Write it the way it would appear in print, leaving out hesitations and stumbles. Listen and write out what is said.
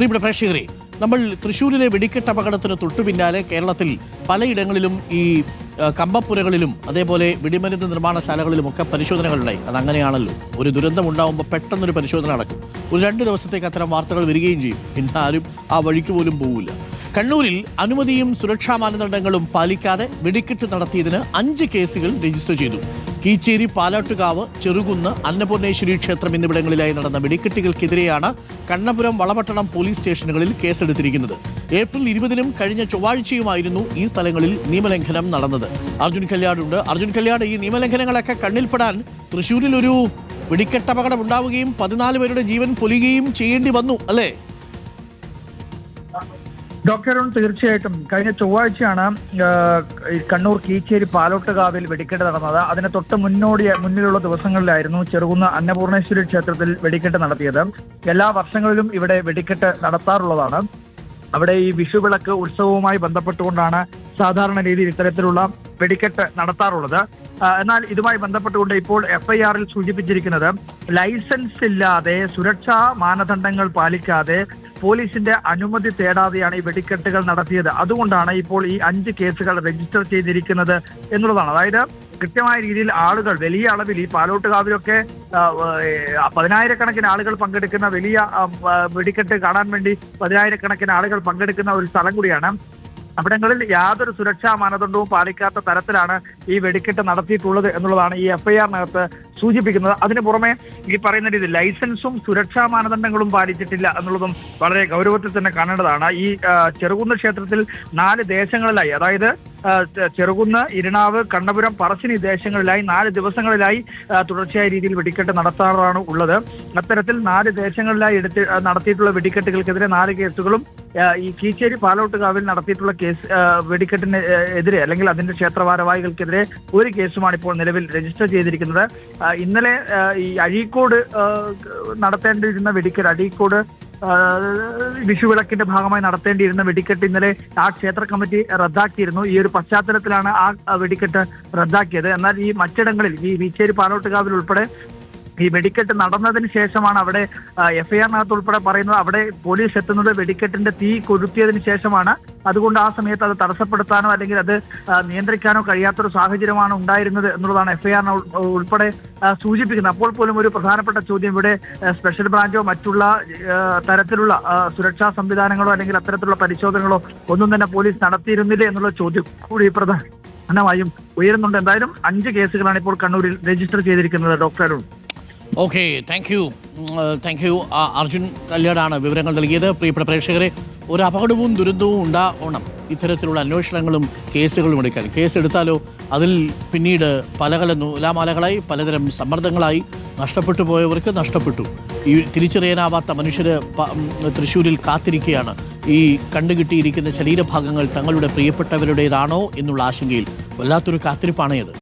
പ്രിയപ്പെട്ട പ്രേക്ഷകരെ, നമ്മൾ തൃശ്ശൂരിലെ വെടിക്കെട്ട് അപകടത്തിന് തൊട്ടു പിന്നാലെ കേരളത്തിൽ പലയിടങ്ങളിലും ഈ കമ്പപ്പുരകളിലും അതേപോലെ വെടിമരുന്ന് നിർമ്മാണശാലകളിലുമൊക്കെ പരിശോധനകളുണ്ടായി. അതങ്ങനെയാണല്ലോ, ഒരു ദുരന്തം ഉണ്ടാകുമ്പോൾ പെട്ടെന്നൊരു പരിശോധന നടക്കും. ഒരു 2 ദിവസത്തേക്ക് അത്തരം വാർത്തകൾ വരികയും ചെയ്യും. പിന്നെ ആരും ആ വഴിക്ക് പോലും പോവില്ല. കണ്ണൂരിൽ അനുമതിയും സുരക്ഷാ മാനദണ്ഡങ്ങളും പാലിക്കാതെ വെടിക്കെട്ട് നടത്തിയതിന് 5 കേസുകൾ രജിസ്റ്റർ ചെയ്തു. കീച്ചേരി, പാലാട്ടുകാവ്, ചെറുകുന്ന്, അന്നപൂർണേശ്വരി ക്ഷേത്രം എന്നിവിടങ്ങളിലായി നടന്ന വെടിക്കെട്ടുകൾക്കെതിരെയാണ് കണ്ണപുരം, വളപട്ടണം പോലീസ് സ്റ്റേഷനുകളിൽ കേസെടുത്തിരിക്കുന്നത്. ഏപ്രിൽ 20-നും കഴിഞ്ഞ ചൊവ്വാഴ്ചയുമായിരുന്നു ഈ സ്ഥലങ്ങളിൽ നിയമലംഘനം നടന്നത്. അർജുൻ കല്യാടുണ്ട്. അർജുൻ കല്യാട്, ഈ നിയമലംഘനങ്ങളൊക്കെ കണ്ണിൽപ്പെടാൻ തൃശ്ശൂരിൽ ഒരു വെടിക്കെട്ട് അപകടം ഉണ്ടാവുകയും 14 പേരുടെ ജീവൻ പൊലിയുകയും ചെയ്യേണ്ടി വന്നു, അല്ലേ? ഡോക്ടർ അരുൺ, തീർച്ചയായിട്ടും കഴിഞ്ഞ ചൊവ്വാഴ്ചയാണ് കണ്ണൂർ കീച്ചേരി പാലോട്ടുകാവിൽ വെടിക്കെട്ട് നടന്നത്. അതിന് തൊട്ട് മുന്നിലുള്ള ദിവസങ്ങളിലായിരുന്നു ചെറുകുന്ന് അന്നപൂർണേശ്വരി ക്ഷേത്രത്തിൽ വെടിക്കെട്ട് നടത്തിയത്. എല്ലാ വർഷങ്ങളിലും ഇവിടെ വെടിക്കെട്ട് നടത്താറുള്ളതാണ്. അവിടെ ഈ വിഷുവിളക്ക് ഉത്സവവുമായി ബന്ധപ്പെട്ടുകൊണ്ടാണ് സാധാരണ രീതിയിൽ ഇത്തരത്തിലുള്ള വെടിക്കെട്ട് നടത്താറുള്ളത്. എന്നാൽ ഇതുമായി ബന്ധപ്പെട്ടുകൊണ്ട് ഇപ്പോൾ FIR-ൽ സൂചിപ്പിച്ചിരിക്കുന്നത് ലൈസൻസ് ഇല്ലാതെ, സുരക്ഷാ മാനദണ്ഡങ്ങൾ പാലിക്കാതെ, പോലീസിന്റെ അനുമതി തേടാതെയാണ് ഈ വെടിക്കെട്ടുകൾ നടത്തിയത്. അതുകൊണ്ടാണ് ഇപ്പോൾ ഈ 5 കേസുകൾ രജിസ്റ്റർ ചെയ്തിരിക്കുന്നത് എന്നുള്ളതാണ്. അതായത് കൃത്യമായ രീതിയിൽ ആളുകൾ വലിയ അളവിൽ ഈ പാലോട്ടുകാവിലൊക്കെ 10,000-കണക്കിന് ആളുകൾ പങ്കെടുക്കുന്ന വലിയ വെടിക്കെട്ട് കാണാൻ വേണ്ടി 10,000-കണക്കിന് ആളുകൾ പങ്കെടുക്കുന്ന ഒരു സ്ഥലം കൂടിയാണ്. അവിടങ്ങളിൽ യാതൊരു സുരക്ഷാ മാനദണ്ഡവും പാലിക്കാത്ത തരത്തിലാണ് ഈ വെടിക്കെട്ട് നടത്തിയിട്ടുള്ളത് എന്നുള്ളതാണ് ഈ FIR-നകത്ത് സൂചിപ്പിക്കുന്നത്. അതിന് പുറമെ ഈ പറയുന്ന രീതിയിൽ ലൈസൻസും സുരക്ഷാ മാനദണ്ഡങ്ങളും പാലിച്ചിട്ടില്ല എന്നുള്ളതും വളരെ ഗൗരവത്തിൽ തന്നെ കാണേണ്ടതാണ്. ഈ ചെറുകുന്ന് ക്ഷേത്രത്തിൽ 4 ദേശങ്ങളിലായി, അതായത് ചെറുകുന്ന്, ഇരിണാവ്, കണ്ണപുരം, പറശ്ശിനി ദേശങ്ങളിലായി 4 ദിവസങ്ങളിലായി തുടർച്ചയായ രീതിയിൽ വെടിക്കെട്ട് നടത്താറാണ് ഉള്ളത്. അത്തരത്തിൽ 4 ദേശങ്ങളിലായി നടത്തിയിട്ടുള്ള വെടിക്കെട്ടുകൾക്കെതിരെ 4 കേസുകളും ഈ കീച്ചേരി പാലോട്ടുകാവിൽ നടത്തിയിട്ടുള്ള വെടിക്കെട്ടിന് എതിരെ, അല്ലെങ്കിൽ അതിന്റെ ക്ഷേത്ര ഭാരവാഹികൾക്കെതിരെ 1 കേസുമാണ് ഇപ്പോൾ നിലവിൽ രജിസ്റ്റർ ചെയ്തിരിക്കുന്നത്. ഇന്നലെ ഈ അഴീക്കോട് നടത്തേണ്ടിയിരുന്ന വെടിക്കെട്ട്, അഴീക്കോട് വിഷുവിളക്കിന്റെ ഭാഗമായി നടത്തേണ്ടിയിരുന്ന വെടിക്കെട്ട് ഇന്നലെ ആ ക്ഷേത്ര കമ്മിറ്റി റദ്ദാക്കിയിരുന്നു. ഈ ഒരു പശ്ചാത്തലത്തിലാണ് ആ വെടിക്കെട്ട് റദ്ദാക്കിയത്. എന്നാൽ ഈ മറ്റിടങ്ങളിൽ, ഈ കീച്ചേരി പാലോട്ടുകാവിൽ ഉൾപ്പെടെ ഈ വെടിക്കെട്ട് നടന്നതിന് ശേഷമാണ് അവിടെ FIR-നകത്ത് ഉൾപ്പെടെ പറയുന്നത് അവിടെ പോലീസ് എത്തുന്നത് വെടിക്കെട്ടിന്റെ തീ കൊളുത്തിയതിന് ശേഷമാണ്. അതുകൊണ്ട് ആ സമയത്ത് അത് തടസ്സപ്പെടുത്താനോ അല്ലെങ്കിൽ അത് നിയന്ത്രിക്കാനോ കഴിയാത്തൊരു സാഹചര്യമാണ് ഉണ്ടായിരുന്നത് എന്നുള്ളതാണ് FIR ഉൾപ്പെടെ സൂചിപ്പിക്കുന്നത്. അപ്പോൾ പോലും ഒരു പ്രധാനപ്പെട്ട ചോദ്യം, ഇവിടെ സ്പെഷ്യൽ ബ്രാഞ്ചോ മറ്റുള്ള തരത്തിലുള്ള സുരക്ഷാ സംവിധാനങ്ങളോ അല്ലെങ്കിൽ അത്തരത്തിലുള്ള പരിശോധനകളോ ഒന്നും തന്നെ പോലീസ് നടത്തിയിരുന്നില്ല എന്നുള്ള ചോദ്യം കൂടി പ്രധാനമായും ഉയരുന്നുണ്ട്. എന്തായാലും 5 കേസുകളാണ് ഇപ്പോൾ കണ്ണൂരിൽ രജിസ്റ്റർ ചെയ്തിരിക്കുന്നത്. Doctor Arun. Okay, thank you. Arjun കല്യാടാണ് വിവരങ്ങൾ നൽകിയത്. പ്രിയപ്പെട്ട പ്രേക്ഷകരെ, ഒരു അപകടവും ദുരന്തവും ഉണ്ടാവണം ഇത്തരത്തിലുള്ള അന്വേഷണങ്ങളും കേസുകളും എടുക്കാൻ. കേസെടുത്താലോ അതിൽ പിന്നീട് പല നൂലാമാലകളായി, പലതരം സമ്മർദ്ദങ്ങളായി നഷ്ടപ്പെട്ടു പോയവർക്ക് നഷ്ടപ്പെട്ടു. ഈ തിരിച്ചറിയാനാവാത്ത മനുഷ്യര് തൃശ്ശൂരിൽ കാത്തിരിക്കുകയാണ്. ഈ കണ്ടുകിട്ടിയിരിക്കുന്ന ശരീരഭാഗങ്ങൾ തങ്ങളുടെ പ്രിയപ്പെട്ടവരുടേതാണോ എന്നുള്ള ആശങ്കയിൽ വല്ലാത്തൊരു കാത്തിരിപ്പാണ് ഇത്.